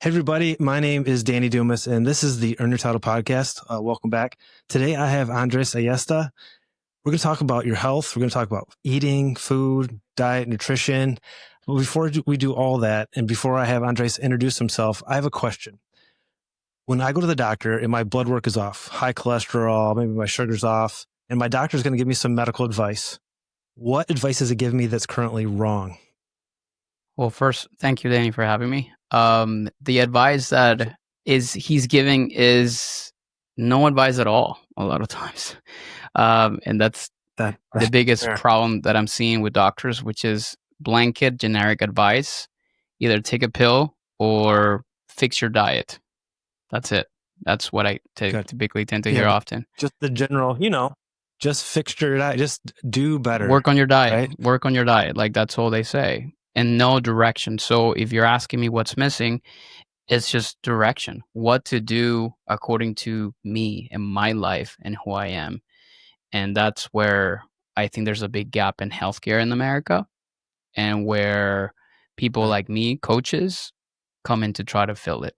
Hey everybody, my name is Danny Dumas, and this is the Earn Your Title podcast. Welcome back. Today I have Andres Ayesta. We're going to talk about your health. We're going to talk about eating, food, diet, nutrition. But before we do all that, and before I have Andres introduce himself, I have a question. When I go to the doctor and my blood work is off, high cholesterol, maybe my sugar's off, and my doctor is going to give me some medical advice, what advice does it give me that's currently wrong? Well, first, thank you, Danny, for having me. The advice that is he's giving is no advice at all. A lot of times, and that's the That's biggest fair. problem that I'm seeing with doctors, which is blanket generic advice: either take a pill or fix your diet. That's it. That's what I Good. typically tend to Yeah, hear but often. just the general, just fix your diet, just do better, Work on your diet. right? Work on your diet. Like that's all they say, and no direction. So if you're asking me what's missing, it's just direction, what to do according to me and my life and who I am. And that's where I think there's a big gap in healthcare in America and where people Right. like me, coaches, come in to try to fill it.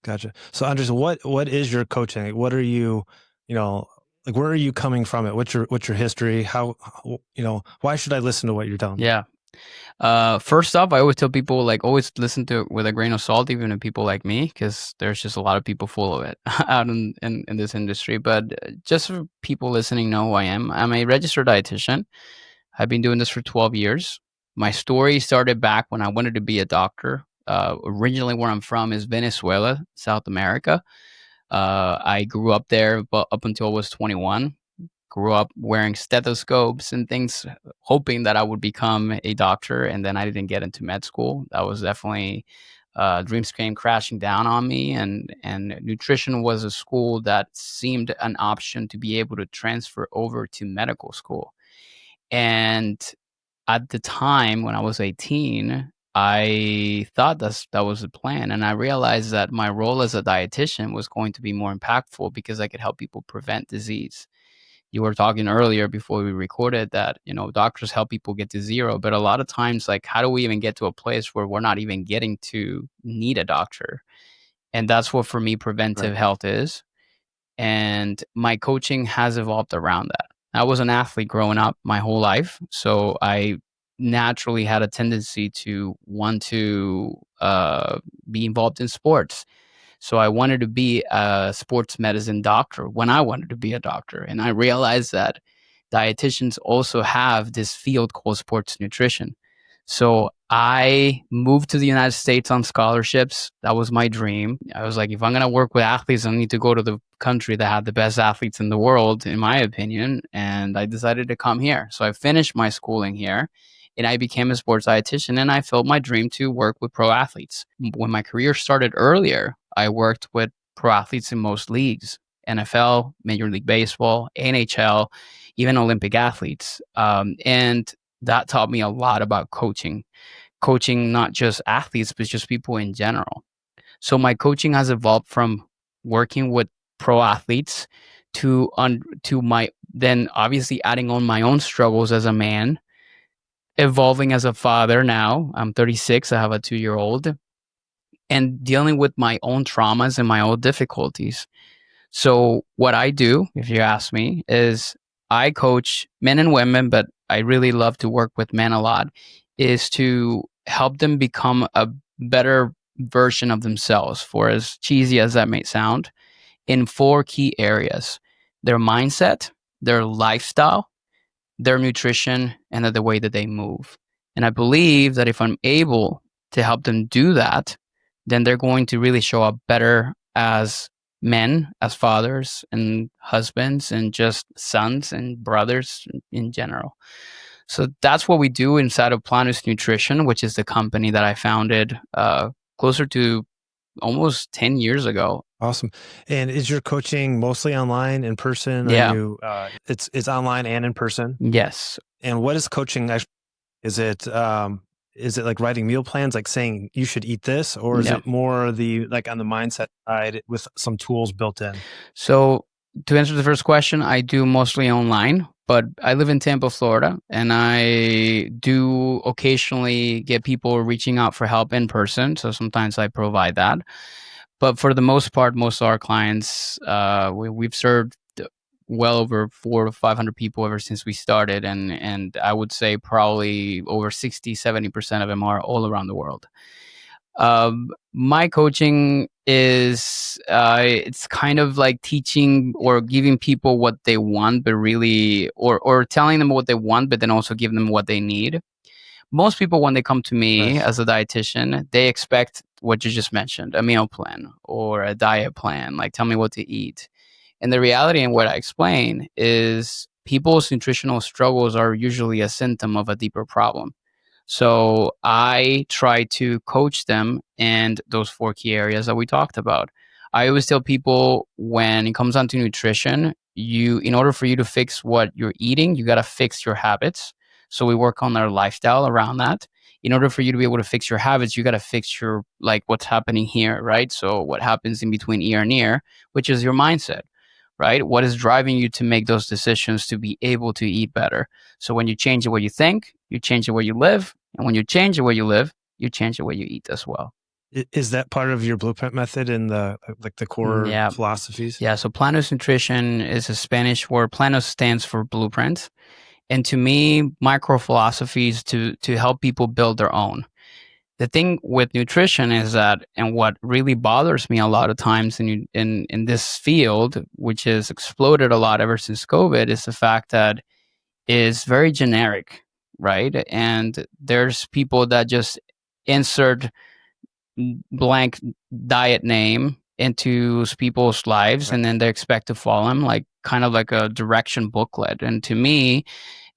Gotcha. So Andres, what is your coaching? Like, what are you, like where are you coming from it? What's your history? Why should I listen to what you're telling me? Yeah. First off, I always tell people like always listen to it with a grain of salt, even to people like me, because there's just a lot of people full of it out in this industry. But just for people listening know who I am. I'm a registered dietitian. I've been doing this for 12 years. My story started back when I wanted to be a doctor. Originally, where I'm from is Venezuela, South America. I grew up there, but up until I was 21. Grew up wearing stethoscopes and things, hoping that I would become a doctor. And then I didn't get into med school. That was definitely dreams came crashing down on me. And nutrition was a school that seemed an option to be able to transfer over to medical school. And at the time when I was 18, I thought that was the plan. And I realized that my role as a dietitian was going to be more impactful because I could help people prevent disease. You were talking earlier before we recorded that, doctors help people get to zero. But a lot of times, like, how do we even get to a place where we're not even getting to need a doctor? And that's what, for me, preventive Right. health is. And my coaching has evolved around that. I was an athlete growing up my whole life, so I naturally had a tendency to want to be involved in sports. So I wanted to be a sports medicine doctor when I wanted to be a doctor. And I realized that dietitians also have this field called sports nutrition. So I moved to the United States on scholarships. That was my dream. I was like, if I'm going to work with athletes, I need to go to the country that had the best athletes in the world, in my opinion. And I decided to come here. So I finished my schooling here and I became a sports dietitian and I filled my dream to work with pro athletes. When my career started earlier, I worked with pro athletes in most leagues, NFL, Major League Baseball, NHL, even Olympic athletes. And that taught me a lot about coaching not just athletes, but just people in general. So my coaching has evolved from working with pro athletes to my then obviously adding on my own struggles as a man, evolving as a father now. I'm 36, I have a 2-year-old, and dealing with my own traumas and my own difficulties. So what I do, if you ask me, is I coach men and women, but I really love to work with men a lot, is to help them become a better version of themselves, for as cheesy as that may sound, in 4 key areas: their mindset, their lifestyle, their nutrition, and the way that they move. And I believe that if I'm able to help them do that, then they're going to really show up better as men, as fathers and husbands, and just sons and brothers in general. So that's what we do inside of Planus Nutrition, which is the company that I founded closer to almost 10 years ago. Awesome. And is your coaching mostly online, in person? Are Yeah. you it's online and in person? Yes. And what is coaching actually? Is it like writing meal plans, like saying you should eat this, or is Yeah. it more the like on the mindset side with some tools built in? So to answer the first question, I do mostly online, but I live in Tampa, Florida, and I do occasionally get people reaching out for help in person. So sometimes I provide that. But for the most part, most of our clients, we've served well over 400 to 500 people ever since we started. And I would say probably over 60-70% of them are all around the world. My coaching is it's kind of like teaching or giving people what they want, but really, or telling them what they want, but then also giving them what they need. Most people, when they come to me Nice. as a dietitian, they expect what you just mentioned, a meal plan or a diet plan, like tell me what to eat. And the reality and what I explain is people's nutritional struggles are usually a symptom of a deeper problem. So I try to coach them in those four key areas that we talked about. I always tell people when it comes down to nutrition, in order for you to fix what you're eating, you got to fix your habits. So we work on our lifestyle around that. In order for you to be able to fix your habits, you got to fix your, like, what's happening here, right? So what happens in between ear and ear, which is your mindset, right? What is driving you to make those decisions to be able to eat better? So when you change the way you think, you change the way you live. And when you change the way you live, you change the way you eat as well. Is that part of your blueprint method in the like the core Yeah. philosophies? Yeah. So Planos Nutrition is a Spanish word. Planos stands for blueprint. And to me, micro philosophies to help people build their own. The thing with nutrition is that, and what really bothers me a lot of times in this field, which has exploded a lot ever since COVID, is the fact that is very generic, right? And there's people that just insert blank diet name into people's lives, Right. and then they expect to follow them, like kind of like a direction booklet. And to me,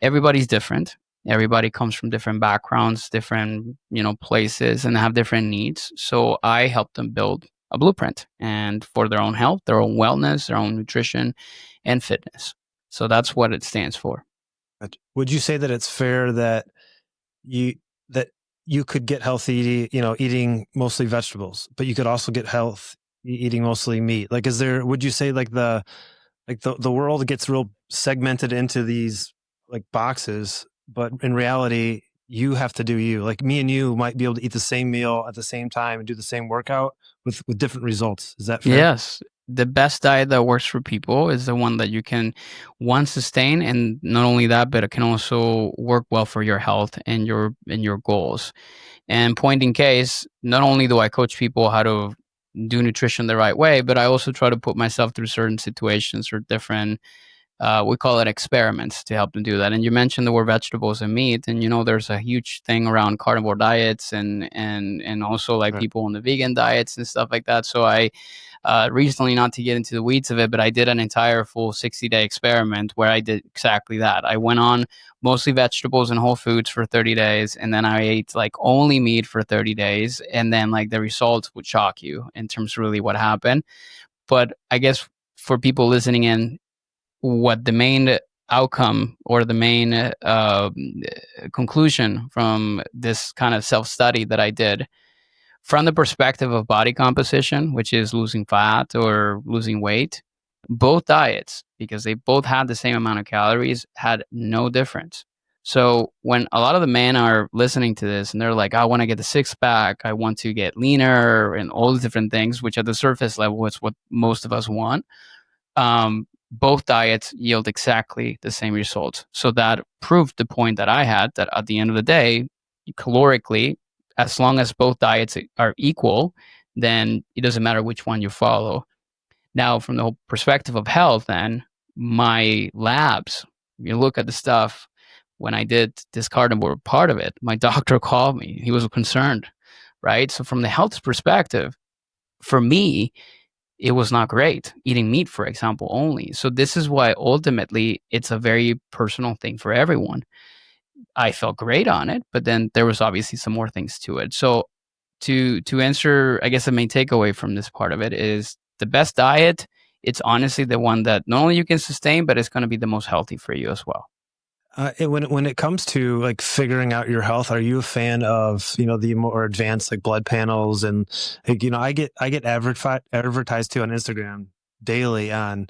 everybody's different. Everybody comes from different backgrounds, different, places, and have different needs. So I help them build a blueprint and for their own health, their own wellness, their own nutrition and fitness. So that's what it stands for. Would you say that it's fair that you that you could get healthy, eating mostly vegetables, but you could also get health eating mostly meat? Like, would you say like the world gets real segmented into these like boxes, but in reality, you have to do you. Like me and you might be able to eat the same meal at the same time and do the same workout with different results. Is that fair? Yes. The best diet that works for people is the one that you can, one, sustain, and not only that, but it can also work well for your health and your goals. And point in case, not only do I coach people how to do nutrition the right way, but I also try to put myself through certain situations or different, we call it experiments, to help them do that. And you mentioned the word vegetables and meat, and there's a huge thing around carnivore diets and also like Right. people on the vegan diets and stuff like that. So I recently, not to get into the weeds of it, but I did an entire full 60-day experiment where I did exactly that. I went on mostly vegetables and whole foods for 30 days, and then I ate like only meat for 30 days, and then like the results would shock you in terms of really what happened. But I guess for people listening in, what the main outcome or the main conclusion from this kind of self-study that I did, from the perspective of body composition, which is losing fat or losing weight, both diets, because they both had the same amount of calories, had no difference. So when a lot of the men are listening to this and they're like, I want to get the six pack, I want to get leaner and all the different things, which at the surface level is what most of us want, both diets yield exactly the same results. So that proved the point that I had, that at the end of the day, calorically, as long as both diets are equal, then it doesn't matter which one you follow. Now, from the whole perspective of health, then my labs, you look at the stuff, when I did this carnivore part of it, my doctor called me. He was concerned, right? So from the health perspective, for me, it was not great eating meat, for example, only. So this is why ultimately it's a very personal thing for everyone. I felt great on it, but then there was obviously some more things to it. So to answer, I guess the main takeaway from this part of it is the best diet. It's honestly the one that not only you can sustain, but it's going to be the most healthy for you as well. When it comes to like figuring out your health, are you a fan of the more advanced like blood panels and like, I get advertised to on Instagram daily on,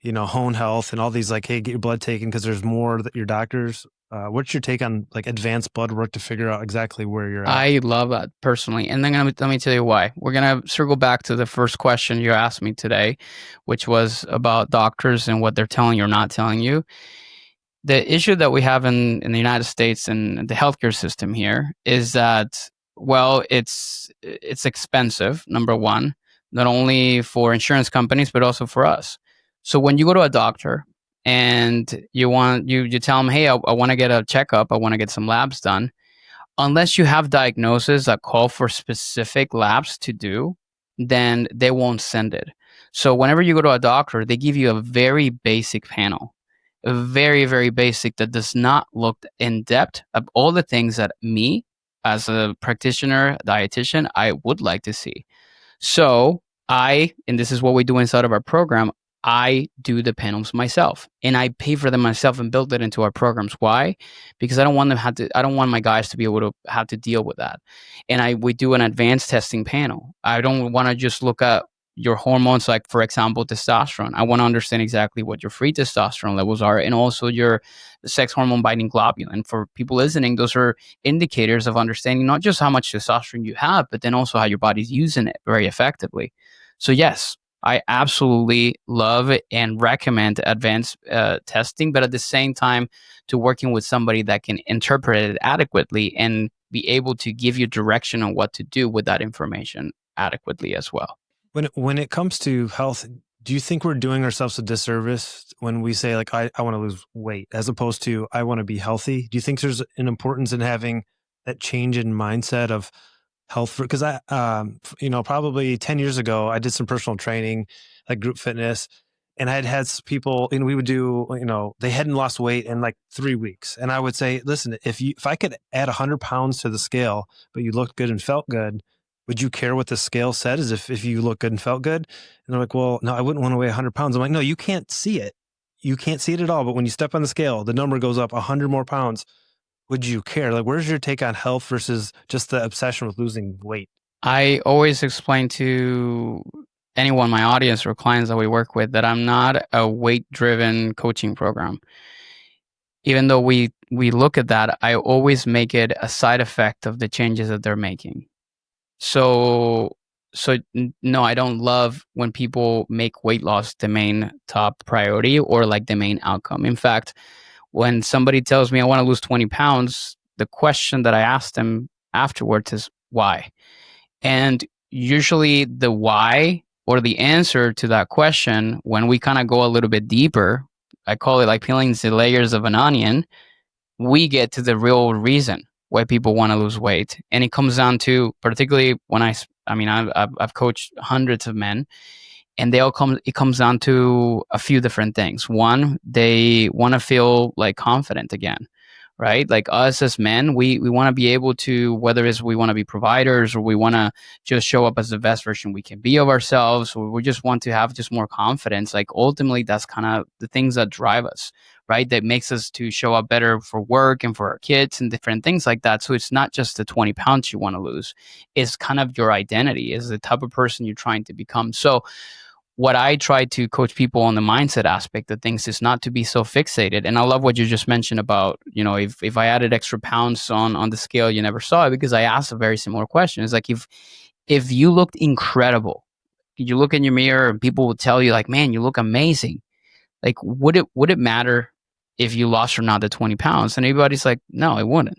Hone Health and all these like, hey, get your blood taken because there's more that your doctors. What's your take on like advanced blood work to figure out exactly where you're at? I love that personally. And then let me tell you why. We're going to circle back to the first question you asked me today, which was about doctors and what they're telling you or not telling you. The issue that we have in the United States and the healthcare system here is that, well, it's expensive, number one, not only for insurance companies, but also for us. So when you go to a doctor and you tell them, hey, I want to get a checkup, I want to get some labs done, unless you have diagnoses that call for specific labs to do, then they won't send it. So whenever you go to a doctor, they give you a very basic panel, a very, very basic that does not look in depth of all the things that me, as a practitioner, dietitian, I would like to see. So and this is what we do inside of our program, I do the panels myself and I pay for them myself and build it into our programs. Why? Because I don't want my guys to be able to have to deal with that. And we do an advanced testing panel. I don't want to just look at your hormones, like for example, testosterone. I want to understand exactly what your free testosterone levels are and also your sex hormone binding globulin. For people listening, those are indicators of understanding not just how much testosterone you have, but then also how your body's using it very effectively. So yes, I absolutely love and recommend advanced testing, but at the same time, to working with somebody that can interpret it adequately and be able to give you direction on what to do with that information adequately as well. When it comes to health, do you think we're doing ourselves a disservice when we say like I want to lose weight as opposed to I want to be healthy? Do you think there's an importance in having that change in mindset of health? Because probably 10 years ago, I did some personal training, like group fitness, and I had people, and we would do, they hadn't lost weight in like 3 weeks. And I would say, listen, if I could add 100 pounds to the scale, but you looked good and felt good, would you care what the scale said as if you look good and felt good? And they're like, well, no, I wouldn't want to weigh 100 pounds. I'm like, no, you can't see it. You can't see it at all. But when you step on the scale, the number goes up 100 more pounds. Would you care? Like, where's your take on health versus just the obsession with losing weight? I always explain to anyone, my audience or clients that we work with, that I'm not a weight driven coaching program. Even though we look at that, I always make it a side effect of the changes that they're making. So no, I don't love when people make weight loss the main top priority or like the main outcome. In fact, when somebody tells me I want to lose 20 pounds, the question that I ask them afterwards is why? And usually the why or the answer to that question, when we kind of go a little bit deeper, I call it like peeling the layers of an onion, we get to the real reason why people want to lose weight. And it comes down to, particularly when I've coached hundreds of men, and it comes down to a few different things. One, they want to feel like confident again, right? Like us as men, we want to be able to, whether it's we want to be providers or we want to just show up as the best version we can be of ourselves, or we just want to have just more confidence. Like ultimately, that's kind of the things that drive us, right? That makes us to show up better for work and for our kids and different things like that. So it's not just the 20 pounds you want to lose. It's kind of your identity, is the type of person you're trying to become. So what I try to coach people on the mindset aspect of things is not to be so fixated. And I love what you just mentioned about, if I added extra pounds on the scale, you never saw it, because I asked a very similar question. It's like, if you looked incredible, you look in your mirror and people will tell you like, man, you look amazing. Like, would it matter if you lost or not the 20 pounds? And everybody's like, no, it wouldn't.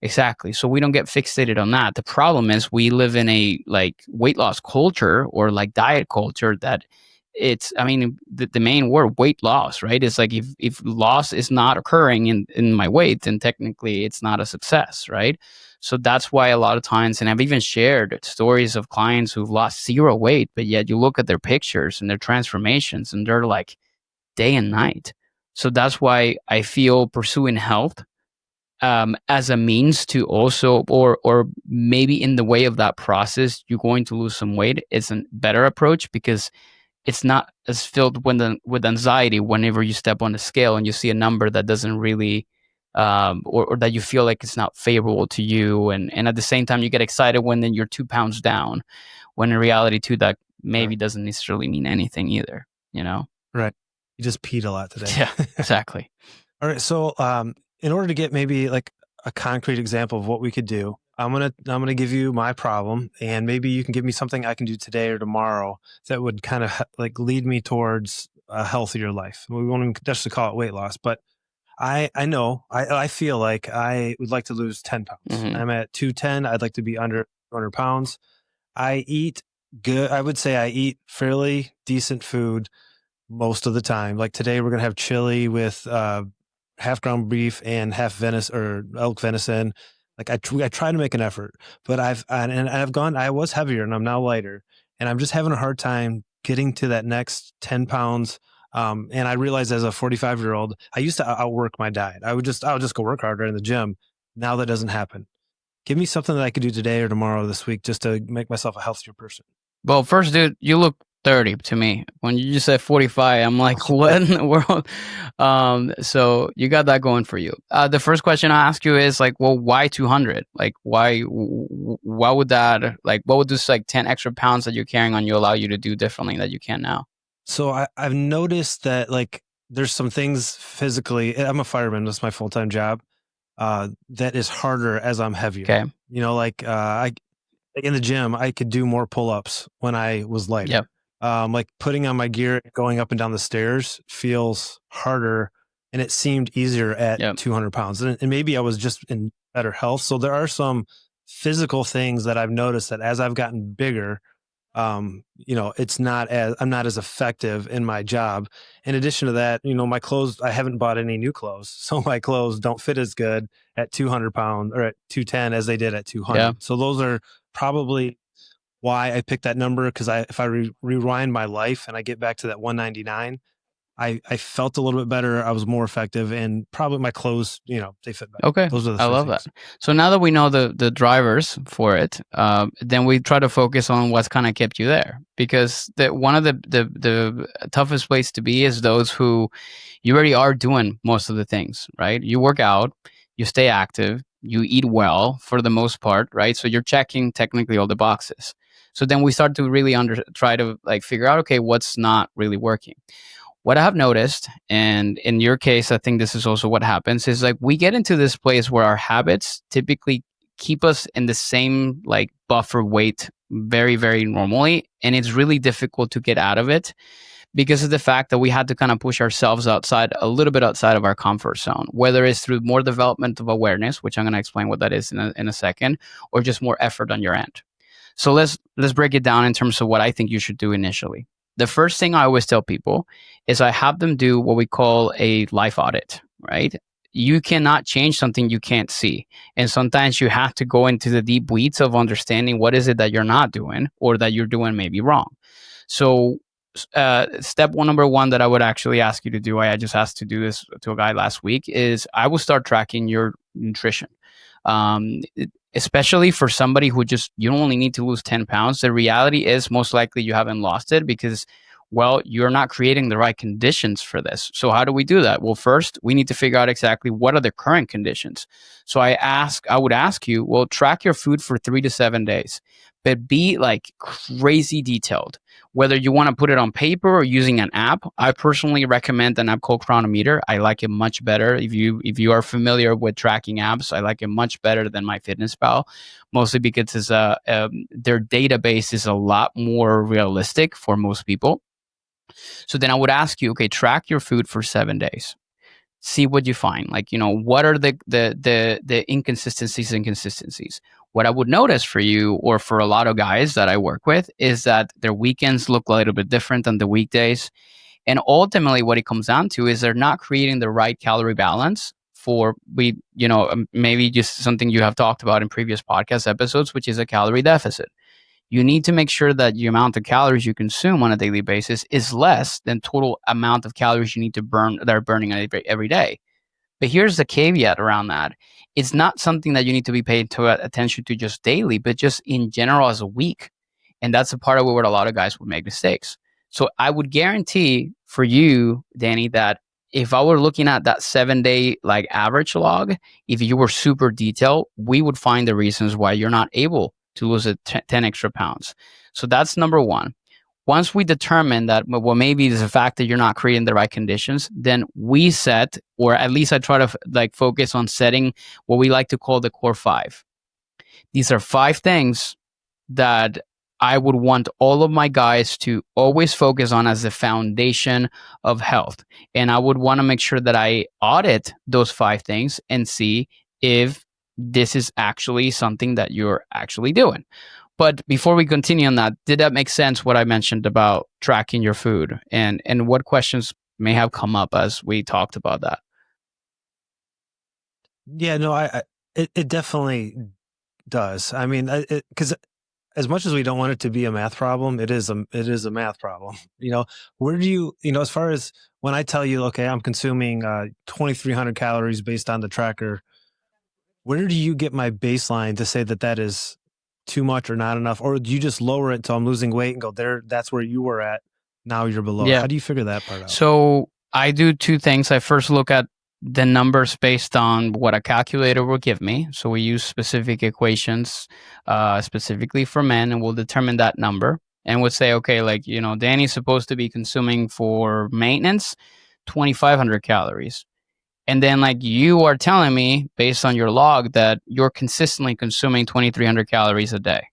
Exactly. So we don't get fixated on that. The problem is we live in a like weight loss culture or like diet culture that the main word weight loss, right? It's like if loss is not occurring in my weight, then technically it's not a success, right? So that's why a lot of times, and I've even shared stories of clients who've lost zero weight, but yet you look at their pictures and their transformations and they're like day and night. So that's why I feel pursuing health as a means to also, or maybe in the way of that process, you're going to lose some weight, is a better approach, because it's not as filled with anxiety whenever you step on the scale and you see a number that doesn't really, or that you feel like it's not favorable to you. And at the same time, you get excited when then you're 2 pounds down, when in reality too, that maybe doesn't necessarily mean anything either. you know? Right. You just peed a lot today. Yeah, exactly. All right. So, in order to get maybe like a concrete example of what we could do, I'm gonna give you my problem, and maybe you can give me something I can do today or tomorrow that would kind of like lead me towards a healthier life. We won't even necessarily call it weight loss, but I know I feel like I would like to lose 10 pounds. Hmm. I'm at 210. I'd like to be under 200 pounds. I eat good. I would say I eat fairly decent food most of the time. Like today, we're gonna have chili with half ground beef and half venison or elk venison. Like I try to make an effort, but I've gone. I was heavier and I'm now lighter, and I'm just having a hard time getting to that next 10 pounds. And I realized as a 45-year-old, I used to outwork my diet. I would just go work harder in the gym. Now that doesn't happen. Give me something that I could do today or tomorrow this week just to make myself a healthier person. Well, first, dude, you look 30 to me. When you just said 45, I'm like, what in the world? So you got that going for you. The first question I ask you is like, well, why 200? Like, why would that, like, what would this like 10 extra pounds that you're carrying on you allow you to do differently that you can now? So I've noticed that like there's some things physically. I'm a fireman. That's my full-time job. That is harder as I'm heavier. Okay. You know, like in the gym, I could do more pull-ups when I was lighter. Yep. Like putting on my gear, going up and down the stairs feels harder, and it seemed easier at Yep. 200 pounds. And maybe I was just in better health. So there are some physical things that I've noticed that as I've gotten bigger, I'm not as effective in my job. In addition to that, my clothes, I haven't bought any new clothes. So my clothes don't fit as good at 200 pounds or at 210 as they did at 200. Yeah. So those are probably why I picked that number. Cause if I rewind my life and I get back to that 199, I felt a little bit better. I was more effective, and probably my clothes, they fit better. Okay, Those are the I three love things. that. So now that we know the drivers for it, then we try to focus on what's kind of kept you there, because one of the toughest place to be is those who you already are doing most of the things, right? You work out, you stay active, you eat well for the most part, right? So you're checking technically all the boxes. So then we start to really try to like figure out, okay, what's not really working. What I have noticed, and in your case, I think this is also what happens, is like we get into this place where our habits typically keep us in the same like buffer weight very, very normally. And it's really difficult to get out of it because of the fact that we had to kind of push ourselves outside, a little bit outside of our comfort zone, whether it's through more development of awareness, which I'm going to explain what that is in a second, or just more effort on your end. So let's break it down in terms of what I think you should do initially. The first thing I always tell people is I have them do what we call a life audit, right? You cannot change something you can't see. And sometimes you have to go into the deep weeds of understanding what is it that you're not doing or that you're doing maybe wrong. So step number one that I would actually ask you to do, I just asked to do this to a guy last week, is I will start tracking your nutrition. Especially for somebody who just, you don't only need to lose 10 pounds. The reality is most likely you haven't lost it because, well, you're not creating the right conditions for this. So how do we do that? Well, first, we need to figure out exactly what are the current conditions. So I would ask you, well, track your food for 3 to 7 days, but be like crazy detailed. Whether you want to put it on paper or using an app, I personally recommend an app called Chronometer. I like it much better. If you are familiar with tracking apps, I like it much better than MyFitnessPal, mostly because their database is a lot more realistic for most people. So then I would ask you, okay, track your food for 7 days. See what you find. Like, what are the inconsistencies and consistencies? What I would notice for you or for a lot of guys that I work with is that their weekends look a little bit different than the weekdays. And ultimately what it comes down to is they're not creating the right calorie balance for maybe just something you have talked about in previous podcast episodes, which is a calorie deficit. You need to make sure that the amount of calories you consume on a daily basis is less than total amount of calories you need to burn that are burning every day. But here's the caveat around that. It's not something that you need to be paying attention to just daily, but just in general as a week. And that's a part of where a lot of guys would make mistakes. So I would guarantee for you, Danny, that if I were looking at that 7-day like average log, if you were super detailed, we would find the reasons why you're not able to lose 10 extra pounds. So that's number one. once we determine that, well, maybe it's a fact that you're not creating the right conditions, then we set, or at least I try to like focus on setting what we like to call the core five. These are five things that I would want all of my guys to always focus on as the foundation of health. And I would want to make sure that I audit those five things and see if this is actually something that you're actually doing. But before we continue on that, did that make sense what I mentioned about tracking your food, and what questions may have come up as we talked about that? Yeah, no, it definitely does. I mean, because as much as we don't want it to be a math problem, it is a math problem. Where do as far as when I tell you, okay, I'm consuming 2,300 calories based on the tracker, where do you get my baseline to say that that is too much or not enough? Or do you just lower it till I'm losing weight and go there? That's where you were at. Now you're below. Yeah. How do you figure that part out? So I do two things. I first look at the numbers based on what a calculator will give me. So we use specific equations specifically for men, and we'll determine that number. And we'll say, okay, like, Danny's supposed to be consuming for maintenance 2,500 calories. And then, like, you are telling me based on your log that you're consistently consuming 2,300 calories a day,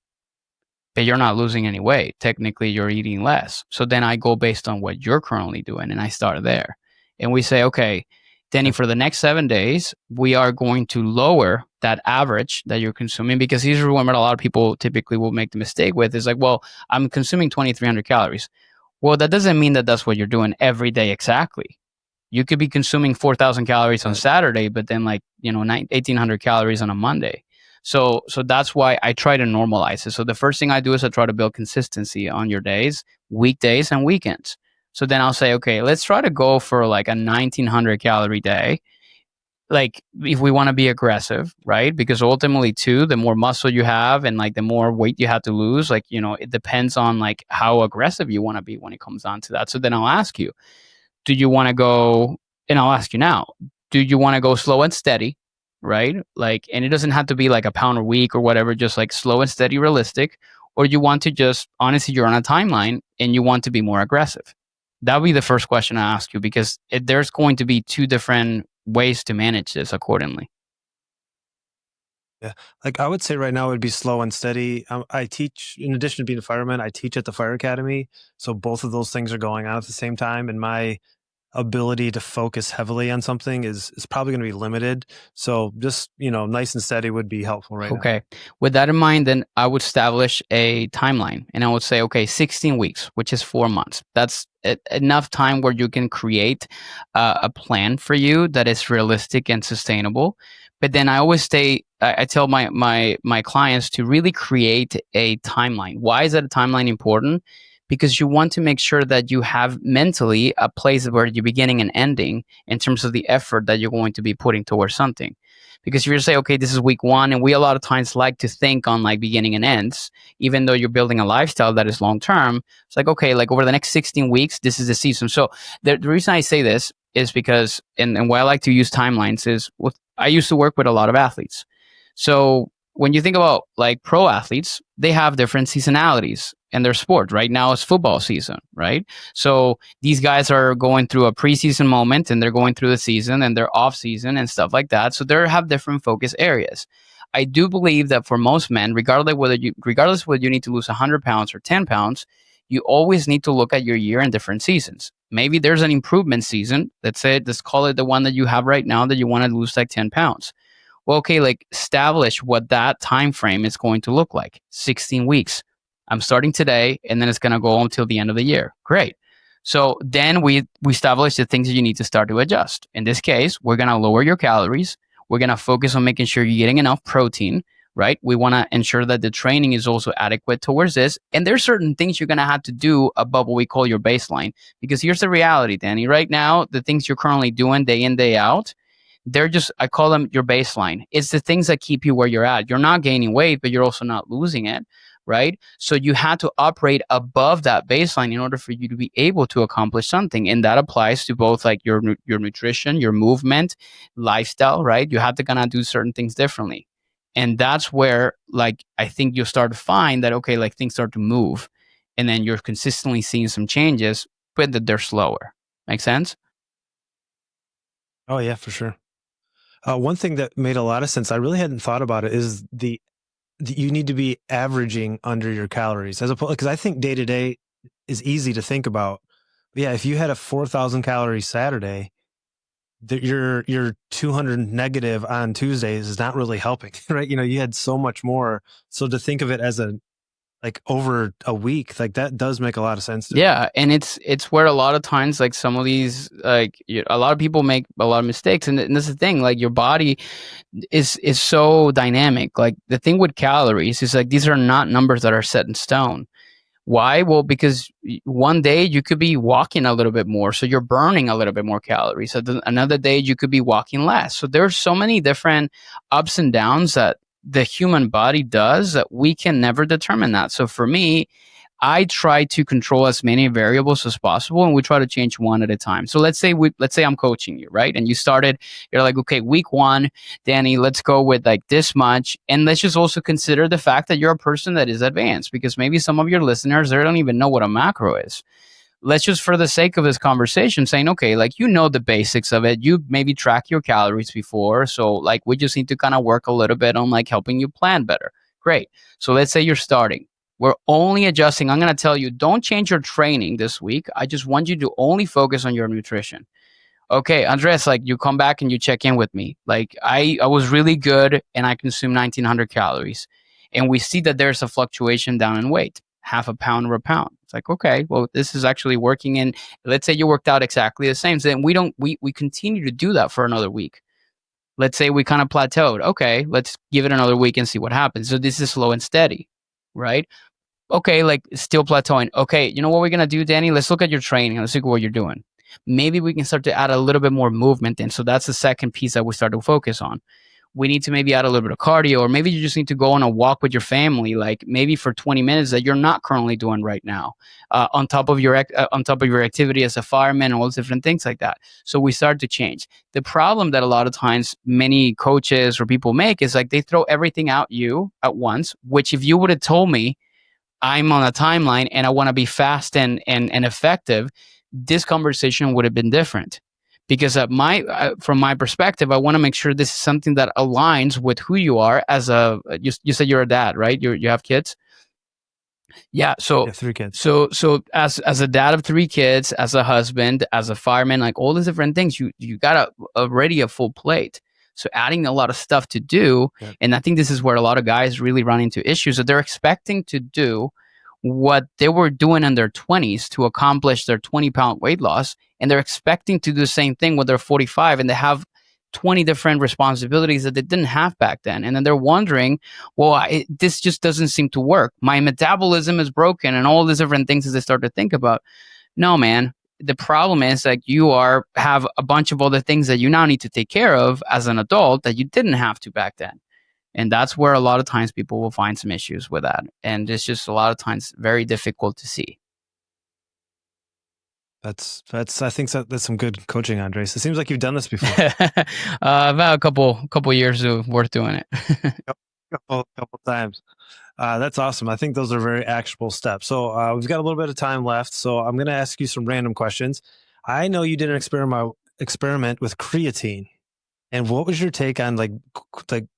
but you're not losing any weight. Technically, you're eating less. So then I go based on what you're currently doing, and I start there. And we say, okay, Danny, for the next 7 days, we are going to lower that average that you're consuming, because here's what a lot of people typically will make the mistake with is like, well, I'm consuming 2,300 calories. Well, that doesn't mean that that's what you're doing every day exactly. You could be consuming 4,000 calories on Saturday, but then 1,800 calories on a Monday. So that's why I try to normalize it. So the first thing I do is I try to build consistency on your days, weekdays and weekends. So then I'll say, okay, let's try to go for like a 1,900 calorie day. Like, if we want to be aggressive, right? Because ultimately too, the more muscle you have and like the more weight you have to lose, it depends on like how aggressive you want to be when it comes down to that. So then I'll ask you, do you want to go, and I'll ask you now, do you want to go slow and steady, right? Like, and it doesn't have to be like a pound a week or whatever, just like slow and steady, realistic. Or you want to just, honestly, you're on a timeline and you want to be more aggressive. That would be the first question I ask you, because there's going to be two different ways to manage this accordingly. Yeah. Like I would say right now it would be slow and steady. I teach, in addition to being a fireman, I teach at the fire academy. So both of those things are going on at the same time. And my ability to focus heavily on something is probably going to be limited. So just, nice and steady would be helpful right now. Okay. With that in mind, then I would establish a timeline, and I would say, okay, 16 weeks, which is 4 months. That's enough time where you can create a plan for you that is realistic and sustainable. But then I always I tell my clients to really create a timeline. Why is that a timeline important? Because you want to make sure that you have mentally a place where you're beginning and ending in terms of the effort that you're going to be putting towards something. Because if you say, okay, this is week one, and we a lot of times like to think on like beginning and ends, even though you're building a lifestyle that is long term, it's like, okay, like over the next 16 weeks, this is the season. So the reason I say this is because, and why I like to use timelines is, I used to work with a lot of athletes. So when you think about like pro athletes, they have different seasonalities in their sport. Right now it's football season, right? So these guys are going through a preseason moment, and they're going through the season, and they're off season and stuff like that. So they have different focus areas. I do believe that for most men, regardless whether you need to lose 100 pounds or 10 pounds, you always need to look at your year in different seasons. Maybe there's an improvement season. Let's call it the one that you have right now, that you want to lose like 10 pounds. Well, okay, like establish what that time frame is going to look like. 16 weeks. I'm starting today, and then it's going to go until the end of the year. Great. So then we establish the things that you need to start to adjust. In this case, we're going to lower your calories. We're going to focus on making sure you're getting enough protein, right? We want to ensure that the training is also adequate towards this. And there's certain things you're going to have to do above what we call your baseline. Because here's the reality, Danny. Right now, the things you're currently doing day in, day out, they're just, I call them your baseline. It's the things that keep you where you're at. You're not gaining weight, but you're also not losing it, right? So you had to operate above that baseline in order for you to be able to accomplish something. And that applies to both like your nutrition, your movement, lifestyle, right? You have to kind of do certain things differently. And that's where like, I think you'll start to find that, okay, like things start to move. and then you're consistently seeing some changes, but that they're slower. Make sense? Oh yeah, for sure. One thing that made a lot of sense, I really hadn't thought about it, is you need to be averaging under your calories as opposed, because I think day to day is easy to think about. But yeah, if you had a 4,000 calorie Saturday, your 200 negative on Tuesdays is not really helping, right? You had so much more. So to think of it as like over a week, like that does make a lot of sense to me. Yeah, and it's where a lot of times, like, some of these, like, a lot of people make a lot of mistakes, and this is the thing, like, your body is so dynamic. Like, the thing with calories is, like, these are not numbers that are set in stone. Why? Well, because one day you could be walking a little bit more, so you're burning a little bit more calories. So another day you could be walking less. So there's so many different ups and downs that the human body does that we can never determine that. So for me, I try to control as many variables as possible, and we try to change one at a time. So let's say I'm coaching you, right? And you're like, okay, week one, Danny, let's go with like this much. And let's just also consider the fact that you're a person that is advanced, because maybe some of your listeners, they don't even know what a macro is. Let's just, for the sake of this conversation, saying, okay, like, the basics of it. You maybe track your calories before. So like, we just need to kind of work a little bit on like helping you plan better. Great. So let's say you're starting. We're only adjusting. I'm going to tell you, don't change your training this week. I just want you to only focus on your nutrition. Okay, Andres, like, you come back and you check in with me. Like, I was really good and I consumed 1,900 calories. And we see that there's a fluctuation down in weight, half a pound or a pound. It's like, okay, well, this is actually working. And let's say you worked out exactly the same. So then we continue to do that for another week. Let's say we kind of plateaued. Okay, let's give it another week and see what happens. So this is slow and steady, right? Okay, like, still plateauing. Okay, you know what we're gonna do, Danny? Let's look at your training. Let's look at what you're doing. Maybe we can start to add a little bit more movement in. So that's the second piece that we start to focus on. We need to maybe add a little bit of cardio, or maybe you just need to go on a walk with your family, like maybe for 20 minutes that you're not currently doing right now, on top of your activity as a fireman, and all those different things like that. So we start to change. The problem that a lot of times many coaches or people make is, like, they throw everything at you at once. Which, if you would have told me I'm on a timeline and I want to be fast and effective, this conversation would have been different. Because from my perspective, I want to make sure this is something that aligns with who you are as you said you're a dad, right? You have kids? Yeah. So, Yeah, 3 kids. so as a dad of 3 kids, as a husband, as a fireman, like, all these different things, you got already a full plate. So adding a lot of stuff to do. Yeah. And I think this is where a lot of guys really run into issues, that they're expecting to do what they were doing in their 20s to accomplish their 20-pound weight loss. And they're expecting to do the same thing when they're 45, and they have 20 different responsibilities that they didn't have back then. And then they're wondering, well, this just doesn't seem to work. My metabolism is broken, and all these different things as they start to think about. No, man. The problem is, like, have a bunch of other things that you now need to take care of as an adult that you didn't have to back then. And that's where a lot of times people will find some issues with that. And it's just a lot of times very difficult to see. I think that's some good coaching, Andres. It seems like you've done this before. About a couple years of worth doing it. couple times. That's awesome. I think those are very actionable steps. So we've got a little bit of time left. So I'm going to ask you some random questions. I know you did an experiment with creatine. And what was your take on like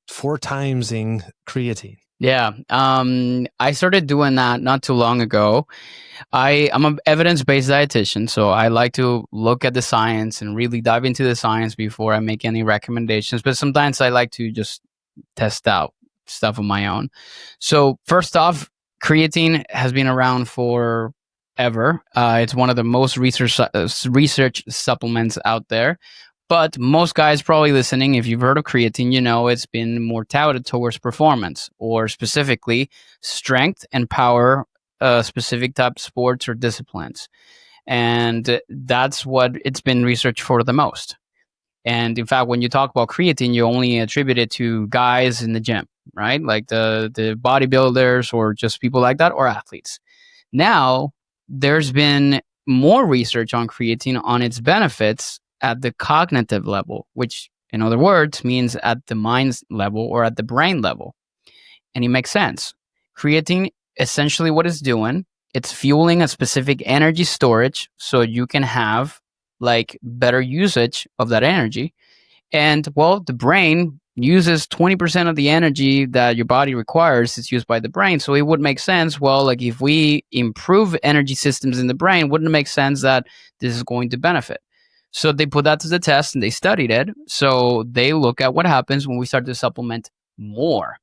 4-timesing creatine? Yeah. I started doing that not too long ago. I'm an evidence-based dietitian, so I like to look at the science and really dive into the science before I make any recommendations. But sometimes I like to just test out stuff on my own. So first off, creatine has been around forever. It's one of the most research supplements out there. But most guys probably listening, if you've heard of creatine, it's been more touted towards performance, or specifically strength and power, specific type of sports or disciplines. And that's what it's been researched for the most. And in fact, when you talk about creatine, you only attribute it to guys in the gym, right? Like the bodybuilders, or just people like that, or athletes. Now, there's been more research on creatine, on its benefits at the cognitive level, which, in other words, means at the mind level or at the brain level. And it makes sense. Creatine, essentially what it's doing it's fueling a specific energy storage so you can have like better usage of that energy. And well, the brain uses 20% of the energy that your body requires is used by the brain. So it would make sense. Well, like if we improve energy systems in the brain, wouldn't it make sense that this is going to benefit? So they put that to the test and they studied it. So they look at what happens when we start to supplement more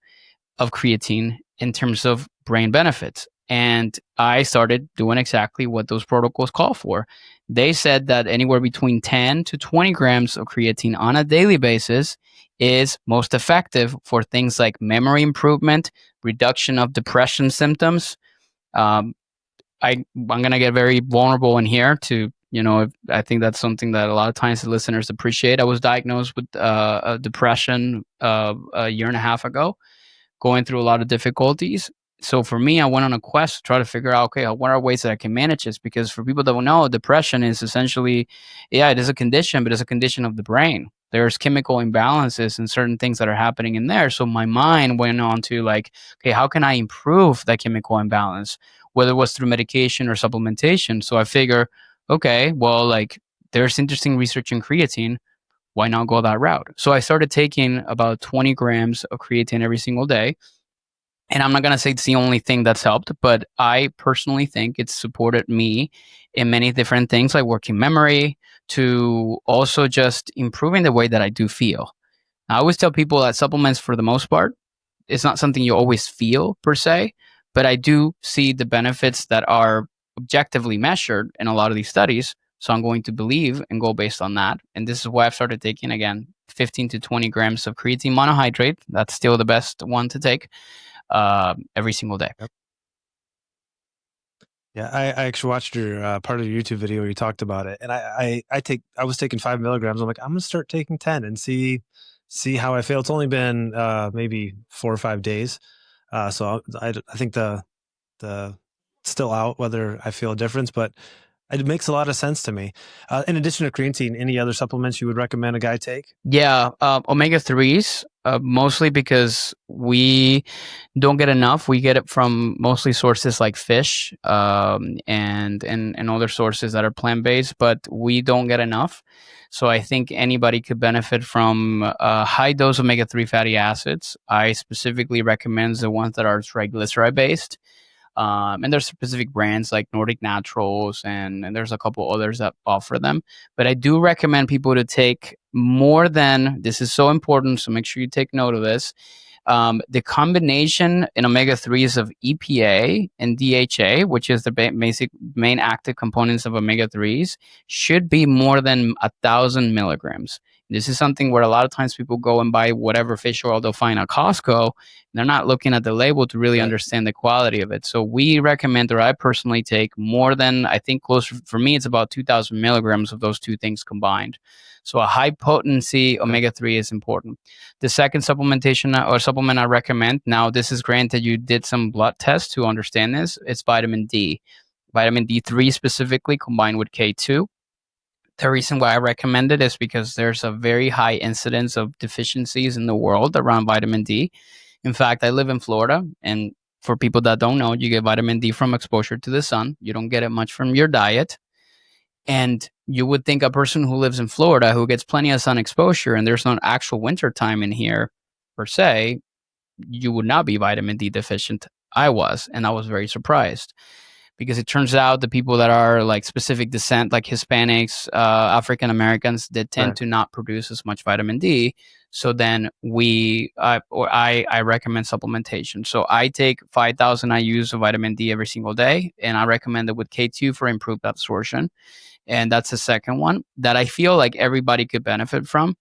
of creatine in terms of brain benefits. And I started doing exactly what those protocols call for. They said that anywhere between 10 to 20 grams of creatine on a daily basis is most effective for things like memory improvement, reduction of depression symptoms. Um, I'm going to get very vulnerable in here to, I think that's something that a lot of times the listeners appreciate. I was diagnosed with depression a year and a half ago, going through a lot of difficulties. So for me, I went on a quest to try to figure out, okay, what are ways that I can manage this? Because for people that don't know, depression is essentially, yeah, it is a condition, but it's a condition of the brain. There's chemical imbalances and certain things that are happening in there. So my mind went on to like, okay, how can I improve that chemical imbalance? Whether it was through medication or supplementation. So I figure, okay, well, like there's interesting research in creatine. Why not go that route? So I started taking about 20 grams of creatine every single day. And I'm not going to say it's the only thing that's helped, but I personally think it's supported me in many different things, like working memory, to also just improving the way that I do feel. I always tell people that supplements, for the most part, it's not something you always feel per se, but I do see the benefits that are objectively measured in a lot of these studies. So I'm going to believe and go based on that. And this is why I've started taking, again, 15 to 20 grams of creatine monohydrate. That's still the best one to take every single day. Yep. Yeah, I actually watched your part of your YouTube video where you talked about it, and I was taking 5 milligrams. I'm like, I'm gonna start taking 10 and see how I feel. It's only been maybe 4 or 5 days, so I think the still out whether I feel a difference, but it makes a lot of sense to me. In addition to creatine, any other supplements you would recommend a guy take? Yeah, omega 3s, mostly because we don't get enough. We get it from mostly sources like fish and other sources that are plant based, but we don't get enough. So I think anybody could benefit from a high dose omega 3 fatty acids. I specifically recommend the ones that are triglyceride based. And there's specific brands like Nordic Naturals, and there's a couple others that offer them. But I do recommend people to take more than, this is so important, so make sure you take note of this. The combination in omega 3s of EPA and DHA, which is the basic main active components of omega 3s, should be more than 1,000 milligrams. This is something where a lot of times people go and buy whatever fish oil they'll find at Costco. They're not looking at the label to really understand the quality of it. So we recommend, or I personally take more than, I think closer, for me, it's about 2,000 milligrams of those two things combined. So a high potency omega 3 is important. The second supplementation or supplement I recommend, now this is granted you did some blood tests to understand this, it's vitamin D. Vitamin D3 specifically combined with K2. The reason why I recommend it is because there's a very high incidence of deficiencies in the world around vitamin D. In fact, I live in Florida, and for people that don't know, you get vitamin D from exposure to the sun. You don't get it much from your diet. And you would think a person who lives in Florida who gets plenty of sun exposure and there's no actual winter time in here per se, you would not be vitamin D deficient. I was, and I was very surprised because it turns out the people that are like specific descent, like Hispanics, African Americans, that tend to not produce as much vitamin D. So then I recommend supplementation. So I take 5,000 IUs of vitamin D every single day, and I recommend it with K2 for improved absorption. And that's the second one that I feel like everybody could benefit from.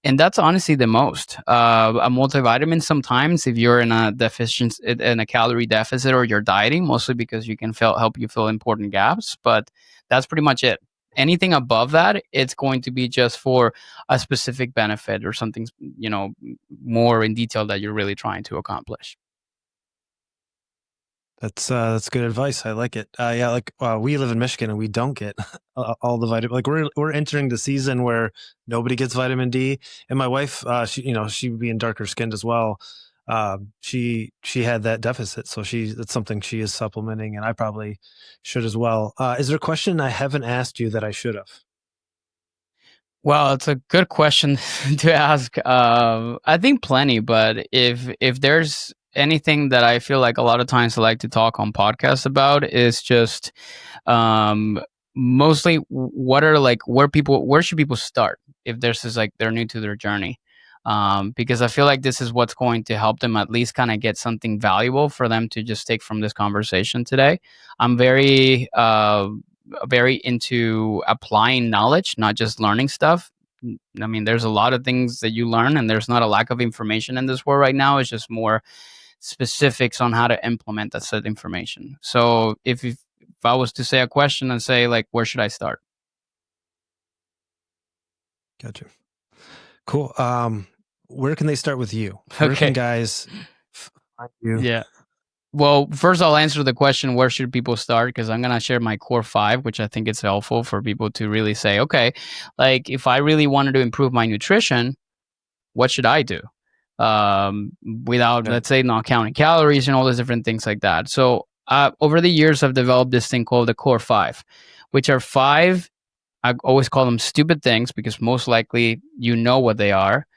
And that's honestly the most. A multivitamin sometimes, if you're in a deficiency, in a calorie deficit, or you're dieting, mostly because you can help you fill important gaps. But that's pretty much it. Anything above that, it's going to be just for a specific benefit or something, more in detail that you're really trying to accomplish. That's good advice. I like it. Yeah, like we live in Michigan and we don't get all the vitamin. Like we're entering the season where nobody gets vitamin D. And my wife, she being darker skinned as well, She had that deficit, so it's something she is supplementing, and I probably should as well. Is there a question I haven't asked you that I should have? Well, it's a good question to ask. I think plenty, but if there's anything that I feel like a lot of times I like to talk on podcasts about is just um, mostly what are like where should people start if this is like they're new to their journey. Because I feel like this is what's going to help them at least kind of get something valuable for them to just take from this conversation today. I'm very into applying knowledge, not just learning stuff. I mean, there's a lot of things that you learn, and there's not a lack of information in this world right now. It's just more specifics on how to implement that said information. So if I was to say a question and say like, where should I start? Gotcha. Cool. Where can they start with you? Where Okay. can guys find you? Yeah. Well, first I'll answer the question, where should people start? Because I'm going to share my core five, which I think it's helpful for people to really say, okay, like if I really wanted to improve my nutrition, what should I do? Without, Okay. let's say, not counting calories and all those different things like that. So over the years, I've developed this thing called the core five, which are five, I always call them stupid things because most likely you know what they are,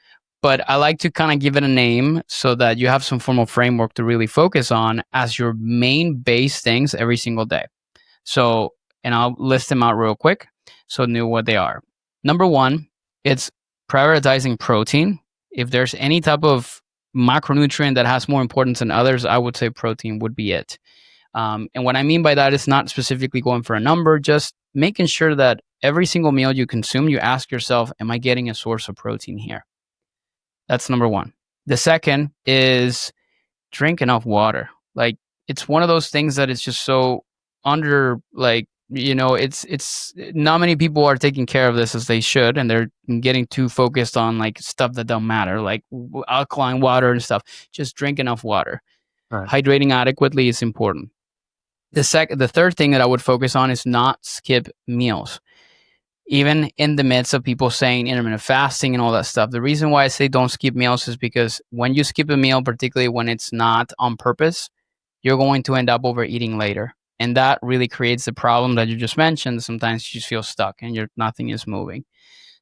but I like to kind of give it a name so that you have some form of framework to really focus on as your main base things every single day. So, and I'll list them out real quick so know what they are. Number one, it's prioritizing protein. If there's any type of macronutrient that has more importance than others, I would say protein would be it. And what I mean by that is not specifically going for a number, just making sure that every single meal you consume, you ask yourself, am I getting a source of protein here? That's number one. The second is drink enough water. Like it's one of those things that is just so under like it's not many people are taking care of this as they should, and they're getting too focused on like stuff that don't matter, like alkaline water and stuff. Just drink enough water. All right. Hydrating adequately is important. The third thing that I would focus on is not skip meals, even in the midst of people saying intermittent fasting and all that stuff. The reason why I say don't skip meals is because when you skip a meal, particularly when it's not on purpose, you're going to end up overeating later. And that really creates the problem that you just mentioned. Sometimes you just feel stuck and nothing is moving.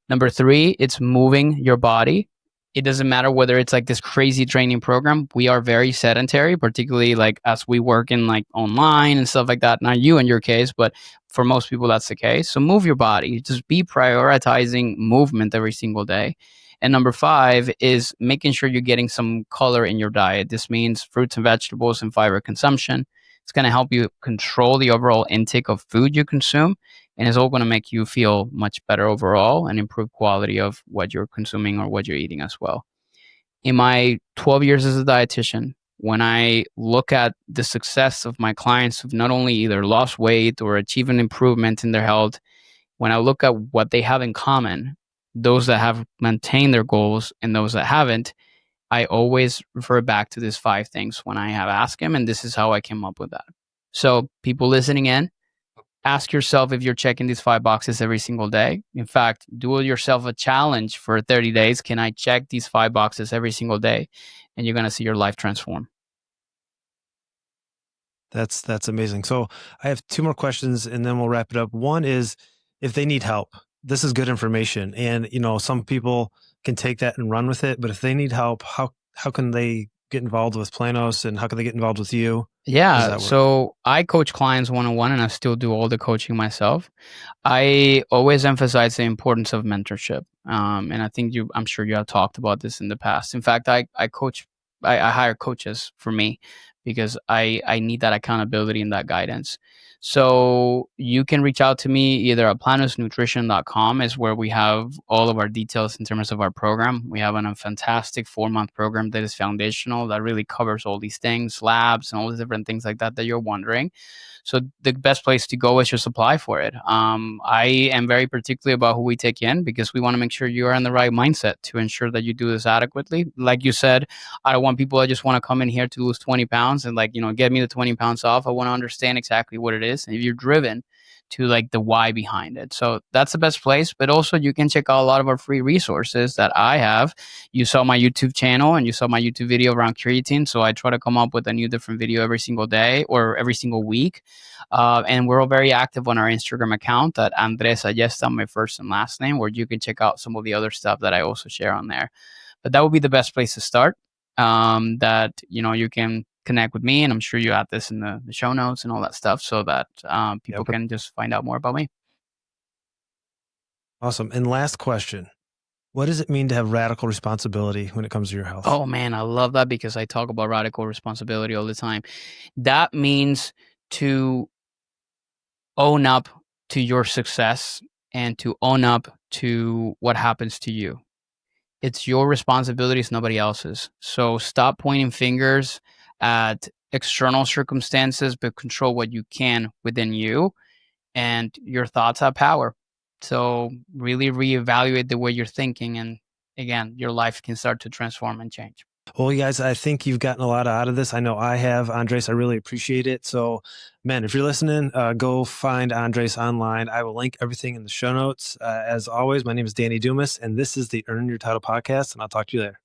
Number three, it's moving your body. It doesn't matter whether it's like this crazy training program. We are very sedentary, particularly like as we work in like online and stuff like that. Not you in your case, but for most people, that's the case. So move your body. Just be prioritizing movement every single day. And number five is making sure you're getting some color in your diet. This means fruits and vegetables and fiber consumption. It's going to help you control the overall intake of food you consume, and it's all going to make you feel much better overall and improve quality of what you're consuming or what you're eating as well. In my 12 years as a dietitian, when I look at the success of my clients who've not only either lost weight or achieved an improvement in their health, when I look at what they have in common, those that have maintained their goals and those that haven't, I always refer back to these five things when I have asked them, and this is how I came up with that. So people listening in, ask yourself if you're checking these five boxes every single day. In fact, do yourself a challenge for 30 days. Can I check these five boxes every single day? And you're going to see your life transform. That's amazing. So I have two more questions and then we'll wrap it up. One is if they need help. This is good information. And some people can take that and run with it, but if they need help, how can they get involved with Planos and how can they get involved with you? Yeah. So I coach clients one-on-one and I still do all the coaching myself. I always emphasize the importance of mentorship. And I think I'm sure you have talked about this in the past. In fact, I hire coaches for me because I need that accountability and that guidance. So you can reach out to me either at planosnutrition.com is where we have all of our details in terms of our program. We have a fantastic 4-month program that is foundational that really covers all these things, labs and all the different things like that you're wondering. So the best place to go is just apply for it. I am very particular about who we take in because we want to make sure you are in the right mindset to ensure that you do this adequately. Like you said, I don't want people that just want to come in here to lose 20 pounds and get me the 20 pounds off. I want to understand exactly what it is. And if you're driven to like the why behind it. So that's the best place. But also you can check out a lot of our free resources that I have. You saw my YouTube channel and you saw my YouTube video around creatine. So I try to come up with a new different video every single day or every single week. And we're all very active on our Instagram account at Andres Ayesta, my first and last name, where you can check out some of the other stuff that I also share on there. But that would be the best place to start. That you can connect with me, and I'm sure you add this in the show notes and all that stuff, so that people can just find out more about me. Awesome. And last question: what does it mean to have radical responsibility when it comes to your health? Oh man, I love that because I talk about radical responsibility all the time. That means to own up to your success and to own up to what happens to you. It's your responsibility, it's nobody else's. So stop pointing fingers at external circumstances, but control what you can within you. And your thoughts have power. So really reevaluate the way you're thinking. And again, your life can start to transform and change. Well, you guys, I think you've gotten a lot out of this. I know I have. Andres, I really appreciate it. So, man, if you're listening, go find Andres online. I will link everything in the show notes. As always, my name is Danny Dumas, and this is the Earn Your Title podcast, and I'll talk to you later.